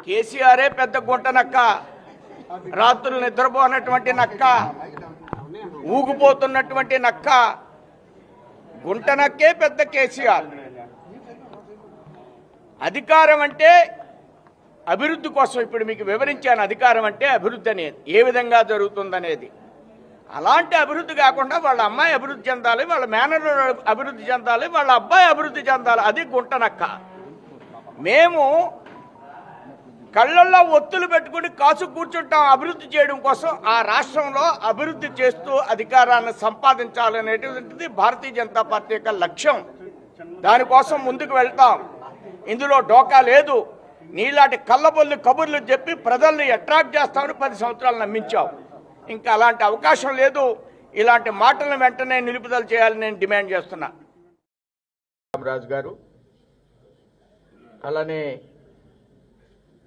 కేసీఆరే పెద్ద గుంట నక్క, రాత్రులు నిద్రపోనటువంటి నక్క, ఊగిపోతున్నటువంటి నక్క. గుంట నక్కే పెద్ద కేసీఆర్. అధికారం అంటే అభివృద్ధి కోసం ఇప్పుడు మీకు వివరించాను. అధికారం అంటే అభివృద్ధి అనేది ఏ విధంగా జరుగుతుందనేది. అలాంటి అభివృద్ధి కాకుండా వాళ్ళ అమ్మాయి అభివృద్ధి చెందాలి, వాళ్ళ మేనర్ అభివృద్ధి చెందాలి, వాళ్ళ అబ్బాయి అభివృద్ధి చెందాలి. అది గుంట నక్క. మేము కళ్ళల్లో ఒత్తులు పెట్టుకుని కాసు కూర్చుంటాం అభివృద్ధి చేయడం కోసం. ఆ రాష్ట్రంలో అభివృద్ధి చేస్తూ అధికారాన్ని సంపాదించాలనేటువంటిది భారతీయ జనతా పార్టీ యొక్క లక్ష్యం. దానికోసం ముందుకు వెళ్తాం. ఇందులో డోకా లేదు. నీలాంటి కళ్ళబొల్లి కబుర్లు చెప్పి ప్రజల్ని అట్రాక్ట్ చేస్తామని 10 సంవత్సరాలు నమ్మించాం. ఇంకా అలాంటి అవకాశం లేదు. ఇలాంటి మాటలను వెంటనే నిలుపుదల చేయాలని నేను డిమాండ్ చేస్తున్నా. రామరాజు గారు, అలానే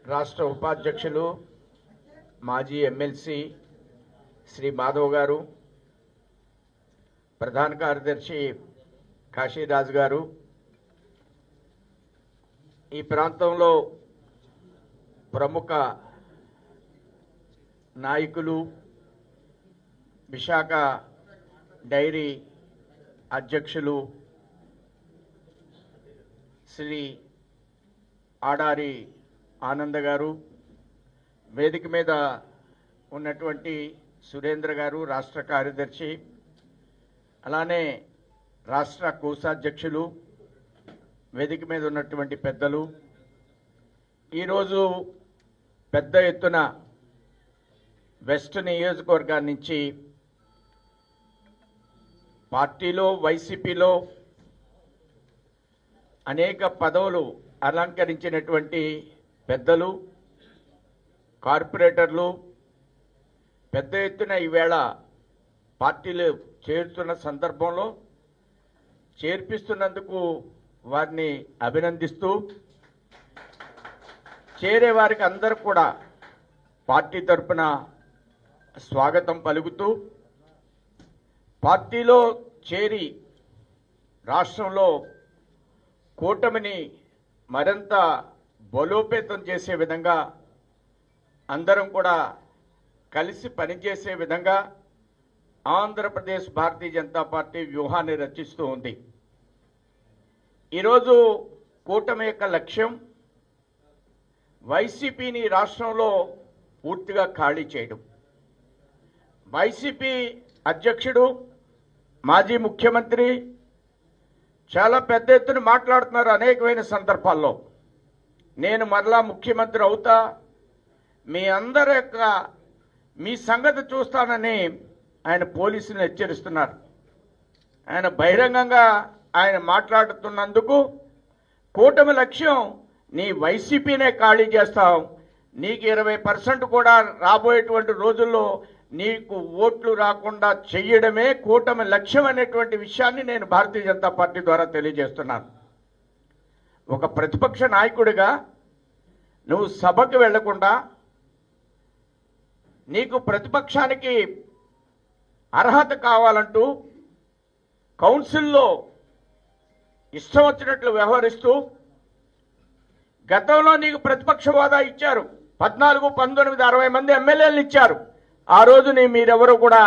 రాష్ట్ర ఉపాధ్యక్షులు మాజీ ఎమ్మెల్సీ శ్రీ మాధవ్ గారు, ప్రధాన కార్యదర్శి కాశీరాజు గారు, ఈ ప్రాంతంలో ప్రముఖ నాయకులు, విశాఖ డైరీ అధ్యక్షులు శ్రీ ఆడారి ఆనంద్ గారు, వేదిక మీద ఉన్నటువంటి సురేంద్ర గారు రాష్ట్ర కార్యదర్శి, అలానే రాష్ట్ర కోశాధ్యక్షులు, వేదిక మీద ఉన్నటువంటి పెద్దలు, ఈరోజు పెద్ద ఎత్తున వెస్ట్ నియోజకవర్గాన్ని నుంచి పార్టీలో వైసీపీలో అనేక పదవులు అలంకరించినటువంటి పెద్దలు, కార్పొరేటర్లు పెద్ద ఎత్తున ఈవేళ పార్టీలు చేరుతున్న సందర్భంలో చేర్పిస్తున్నందుకు వారిని అభినందిస్తూ, చేరే వారికి అందరూ కూడా పార్టీ తరఫున స్వాగతం పలుకుతూ, పార్టీలో చేరి రాష్ట్రంలో కూటమిని మరింత బలోపేతం చేసే విధంగా, అందరం కూడా కలిసి పనిచేసే విధంగా ఆంధ్రప్రదేశ్ భారతీయ జనతా పార్టీ వ్యూహాన్ని రచిస్తూ ఉంది. ఈరోజు కూటమి యొక్క లక్ష్యం వైసీపీని రాష్ట్రంలో పూర్తిగా ఖాళీ చేయడం. వైసీపీ అధ్యక్షుడు మాజీ ముఖ్యమంత్రి చాలా పెద్ద ఎత్తున మాట్లాడుతున్నారు అనేకమైన సందర్భాల్లో. నేను మరలా ముఖ్యమంత్రి అవుతా, మీ అందరి యొక్క మీ సంగతి చూస్తానని ఆయన పోలీసులను హెచ్చరిస్తున్నారు. ఆయన బహిరంగంగా ఆయన మాట్లాడుతున్నందుకు కూటమి లక్ష్యం నీ వైసీపీనే ఖాళీ చేస్తాం, నీకు 20% కూడా రాబోయేటువంటి రోజుల్లో నీకు ఓట్లు రాకుండా చెయ్యడమే కూటమి లక్ష్యం అనేటువంటి విషయాన్ని నేను భారతీయ జనతా పార్టీ ద్వారా తెలియజేస్తున్నాను. ఒక ప్రతిపక్ష నాయకుడిగా నువ్వు సభకు వెళ్లకుండా, నీకు ప్రతిపక్షానికి అర్హత కావాలంటూ కౌన్సిల్లో ఇష్టం వచ్చినట్లు వ్యవహరిస్తూ, గతంలో నీకు ప్రతిపక్ష హోదా ఇచ్చారు, 14, 19, 60 మంది ఎమ్మెల్యేలను ఇచ్చారు. ఆ రోజు మీరెవరూ కూడా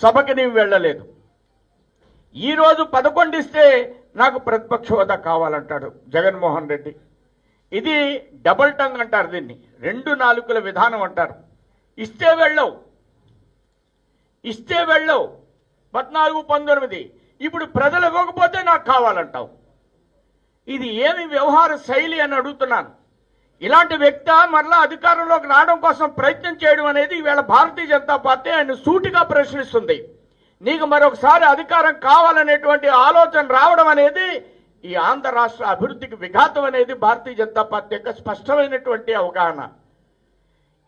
సభకి నీవు వెళ్ళలేదు. ఈరోజు 11 ఇస్తే నాకు ప్రతిపక్ష హోదా కావాలంటాడు జగన్మోహన్ రెడ్డి. ఇది డబుల్ టంగ్ అంటారు, దీన్ని 2 నాలుకల విధానం అంటారు. ఇస్తే వెళ్ళవు, 14, 19, ఇప్పుడు ప్రజలు ఇవ్వకపోతే నాకు కావాలంటావు. ఇది ఏమి వ్యవహార శైలి అని అడుగుతున్నాను. ఇలాంటి వ్యక్తి మరలా అధికారంలోకి రావడం కోసం ప్రయత్నం చేయడం అనేది ఈవేళ భారతీయ జనతా పార్టీ ఆయన సూటిగా ప్రశ్నిస్తుంది. నీకు మరొకసారి అధికారం కావాలనేటువంటి ఆలోచన రావడం అనేది ఈ ఆంధ్ర రాష్ట్ర అభివృద్ధికి విఘాతం అనేది భారతీయ జనతా పార్టీ యొక్క స్పష్టమైనటువంటి అవగాహన.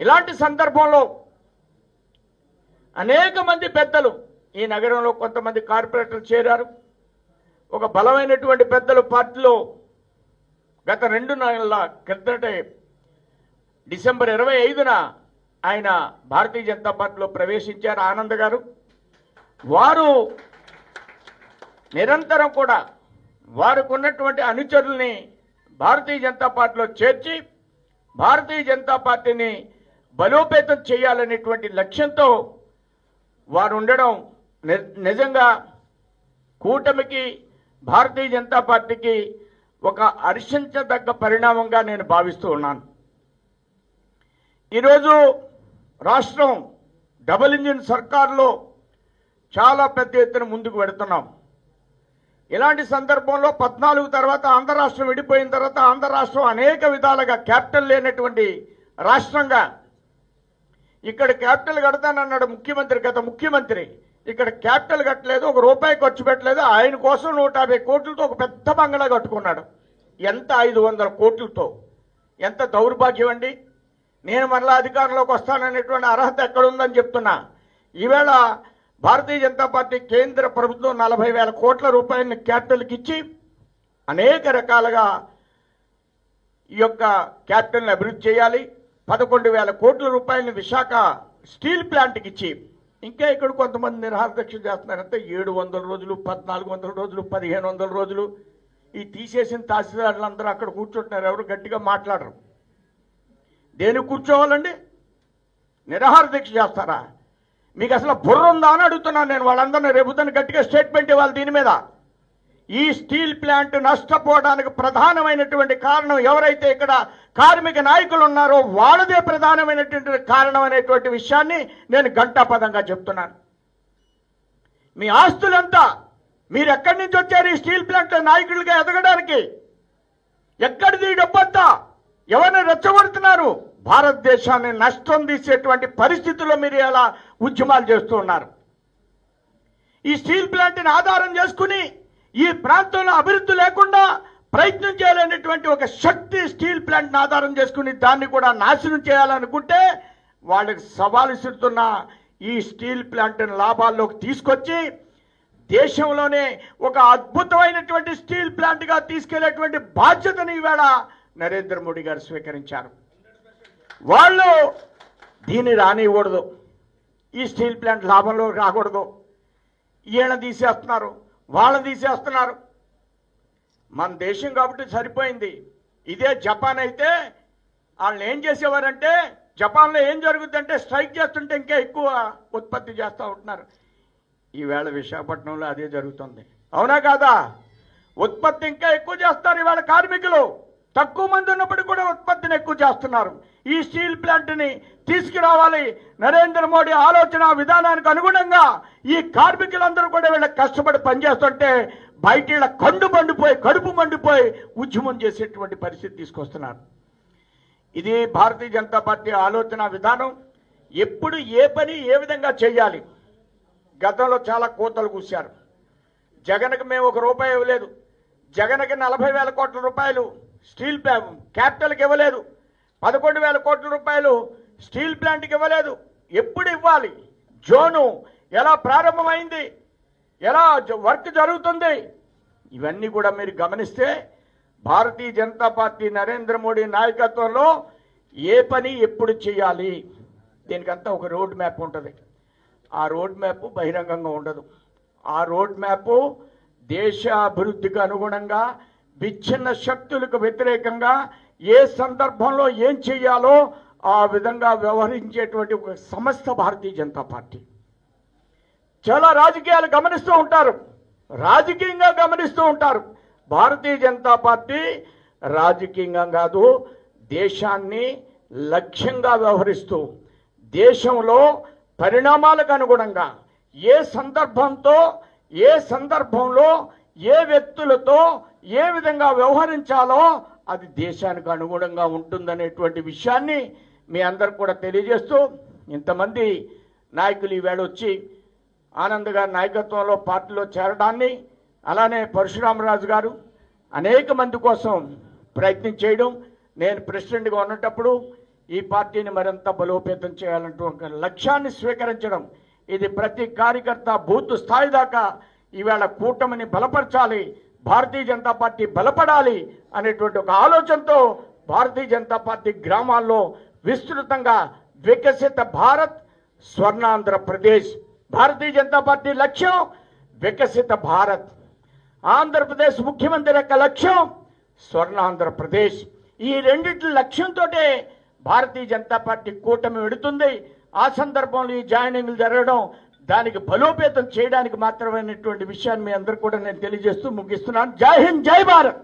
ఇలాంటి సందర్భంలో అనేక మంది పెద్దలు ఈ నగరంలో కొంతమంది కార్పొరేటర్లు చేరారు. ఒక బలమైనటువంటి పెద్దలు పార్టీలో గత 2 నెలల క్రితటే డిసెంబర్ 25న ఆయన భారతీయ జనతా పార్టీలో ప్రవేశించారు, ఆనంద్ గారు. వారు నిరంతరం కూడా వారికి ఉన్నటువంటి అనుచరుల్ని భారతీయ జనతా పార్టీలో చేర్చి భారతీయ జనతా పార్టీని బలోపేతం చేయాలనేటువంటి లక్ష్యంతో వారు ఉండడం నిజంగా కూటమికి, భారతీయ జనతా పార్టీకి ఒక హర్షించదగ్గ పరిణామంగా నేను భావిస్తూ ఉన్నాను. ఈరోజు రాష్ట్రం డబుల్ ఇంజిన్ సర్కార్లో చాలా పెద్ద ఎత్తున ముందుకు వెడుతున్నాం. ఇలాంటి సందర్భంలో 14 తర్వాత ఆంధ్ర రాష్ట్రం విడిపోయిన తర్వాత ఆంధ్ర రాష్ట్రం అనేక విధాలుగా క్యాపిటల్ లేనటువంటి రాష్ట్రంగా, ఇక్కడ క్యాపిటల్ కడతానన్నాడు ముఖ్యమంత్రి, గత ముఖ్యమంత్రి. ఇక్కడ క్యాపిటల్ కట్టలేదు, ₹1 ఖర్చు పెట్టలేదు. ఆయన కోసం 150 కోట్లతో ఒక పెద్ద బంగ్లా కట్టుకున్నాడు. ఎంత 500 కోట్లతో! ఎంత దౌర్భాగ్యం అండి! నేను మరలా అధికారంలోకి వస్తాననేటువంటి అర్హత ఎక్కడుందని చెప్తున్నా. ఈవేళ భారతీయ జనతా పార్టీ కేంద్ర ప్రభుత్వం 40,000 కోట్ల రూపాయలని క్యాపిటల్కి ఇచ్చి అనేక రకాలుగా ఈ యొక్క క్యాపిటల్ని అభివృద్ధి చేయాలి. 11,000 కోట్ల రూపాయలని విశాఖ స్టీల్ ప్లాంట్కి ఇచ్చి, ఇంకా ఇక్కడ కొంతమంది నిరాహారదీక్ష చేస్తున్నారంటే 700 రోజులు, 1400 రోజులు, 1500 రోజులు. ఈ తీసేసిన తహసీల్దారులందరూ అక్కడ కూర్చుంటున్నారు, ఎవరు గట్టిగా మాట్లాడరు. దేనికి కూర్చోవాలండి? నిరాహారదీక్ష చేస్తారా? మీకు అసలు బుర్ర ఉందా అని అడుగుతున్నాను నేను వాళ్ళందరినీ. రేపుదని గట్టిగా స్టేట్మెంట్ ఇవ్వాలి దీని మీద. ఈ స్టీల్ ప్లాంట్ నష్టపోవడానికి ప్రధానమైనటువంటి కారణం ఎవరైతే ఇక్కడ కార్మిక నాయకులు ఉన్నారో వాళ్ళదే ప్రధానమైనటువంటి కారణం అనేటువంటి విషయాన్ని నేను ఘంటాపదంగా చెప్తున్నాను. మీ ఆస్తులంతా మీరు ఎక్కడి నుంచి వచ్చారు ఈ స్టీల్ ప్లాంట్ నాయకులుగా ఎదగడానికి? ఎక్కడిది డబ్బంతా? ఎవరిని రెచ్చగొడుతున్నారు? భారతదేశాన్ని నష్టం తీసేటువంటి పరిస్థితుల్లో మీరు ఎలా ఉద్యమాలు చేస్తూ ఉన్నారు? ఈ స్టీల్ ప్లాంట్ని ఆధారం చేసుకుని ఈ ప్రాంతంలో అభివృద్ధి లేకుండా ప్రయత్నం చేయాలనేటువంటి ఒక శక్తి స్టీల్ ప్లాంట్ని ఆధారం చేసుకుని దాన్ని కూడా నాశనం చేయాలనుకుంటే వాళ్ళకి సవాలు విసురుతున్న ఈ స్టీల్ ప్లాంట్ని లాభాల్లోకి తీసుకొచ్చి దేశంలోనే ఒక అద్భుతమైనటువంటి స్టీల్ ప్లాంట్గా తీసుకెళ్లేటువంటి బాధ్యతను ఈవేళ నరేంద్ర మోడీ గారు స్వీకరించారు. వాళ్ళు దీన్ని రానివ్వకూడదు, ఈ స్టీల్ ప్లాంట్ లాభంలో రాకూడదు. ఈయన తీసేస్తున్నారు, వాళ్ళని తీసేస్తున్నారు. మన దేశం కాబట్టి సరిపోయింది. ఇదే జపాన్ అయితే వాళ్ళు ఏం చేసేవారంటే, జపాన్లో ఏం జరుగుతుందంటే స్ట్రైక్ చేస్తుంటే ఇంకా ఎక్కువ ఉత్పత్తి చేస్తూ ఉంటున్నారు. ఈవేళ విశాఖపట్నంలో అదే జరుగుతుంది. అవునా కాదా? ఉత్పత్తి ఇంకా ఎక్కువ చేస్తారు ఇవాళ కార్మికులు. తక్కువ మంది ఉన్నప్పటికీ కూడా ఉత్పత్తిని ఎక్కువ చేస్తున్నారు. ఈ స్టీల్ ప్లాంట్ని తీసుకురావాలి. నరేంద్ర మోడీ ఆలోచన విధానానికి అనుగుణంగా ఈ కార్మికులందరూ కూడా వీళ్ళ కష్టపడి పనిచేస్తుంటే బయట వీళ్ళ కడుపు మండిపోయి ఉద్యమం చేసేటువంటి పరిస్థితి తీసుకొస్తున్నారు. ఇది భారతీయ జనతా పార్టీ ఆలోచన విధానం. ఎప్పుడు ఏ పని ఏ విధంగా చేయాలి. గతంలో చాలా కోతలు కూశారు. జగన్కి మేము ₹1 ఇవ్వలేదు. జగన్కి 40,000 కోట్ల రూపాయలు స్టీల్ క్యాపిటల్కి ఇవ్వలేదు. 11,000 కోట్ల రూపాయలు స్టీల్ ప్లాంట్కి ఇవ్వలేదు. ఎప్పుడు ఇవ్వాలి? జోను ఎలా ప్రారంభమైంది, ఎలా వర్క్ జరుగుతుంది, ఇవన్నీ కూడా మీరు గమనిస్తే భారతీయ జనతా పార్టీ నరేంద్ర మోడీ నాయకత్వంలో ఏ పని ఎప్పుడు చేయాలి దీనికంతా ఒక రోడ్ మ్యాప్ ఉంటుంది. ఆ రోడ్ మ్యాప్ బహిరంగంగా ఉండదు. ఆ రోడ్ మ్యాప్ దేశ అభివృద్ధికి అనుగుణంగా విచ్ఛిన్న శక్తులకు వ్యతిరేకంగా ఏ సందర్భంలో ఏం చేయాలో ఆ విధంగా వ్యవహరించేటువంటి ఒక సంస్థ భారతీయ జనతా పార్టీ. చాలా రాజకీయాలు గమనిస్తూ ఉంటారు, రాజకీయంగా గమనిస్తూ ఉంటారు. భారతీయ జనతా పార్టీ రాజకీయంగా కాదు, దేశాన్ని లక్ష్యంగా వ్యవహరిస్తూ దేశంలో పరిణామాలకు అనుగుణంగా ఏ సందర్భంలో ఏ వ్యక్తులతో ఏ విధంగా వ్యవహరించాలో అది దేశానికి అనుగుణంగా ఉంటుందనేటువంటి విషయాన్ని మీ అందరు కూడా తెలియజేస్తూ, ఇంతమంది నాయకులు ఈవేళ వచ్చి ఆనంద్ గారి నాయకత్వంలో పార్టీలో చేరడాన్ని, అలానే పరశురామరాజు గారు అనేక మంది కోసం ప్రయత్నం చేయడం, నేను ప్రెసిడెంట్గా ఉన్నప్పుడు ఈ పార్టీని మరింత బలోపేతం చేయాలంటూ ఒక లక్ష్యాన్ని స్వీకరించడం, ఇది ప్రతి కార్యకర్త బూత్ స్థాయి దాకా ఈవేళ కూటమిని బలపరచాలి, భారతీయ జనతా పార్టీ బలపడాలి అనేటువంటి ఒక ఆలోచనతో భారతీయ జనతా పార్టీ గ్రామాల్లో విస్తృతంగా వికసిత భారత్, స్వర్ణాంధ్రప్రదేశ్, భారతీయ జనతా పార్టీ లక్ష్యం వికసిత భారత్, ఆంధ్రప్రదేశ్ ముఖ్యమంత్రి యొక్క లక్ష్యం స్వర్ణాంధ్రప్రదేశ్. ఈ రెండిటి లక్ష్యంతో భారతీయ జనతా పార్టీ కూటమి వెడుతుంది. ఆ సందర్భంలో ఈ జాయినింగ్లు జరగడం దానికి బలోపేతం చేయడానికి మాత్రమైనటువంటి విషయాన్ని మీ అందరూ కూడా నేను తెలియజేస్తూ ముగిస్తున్నాను. జై హింద్, జై భారత్.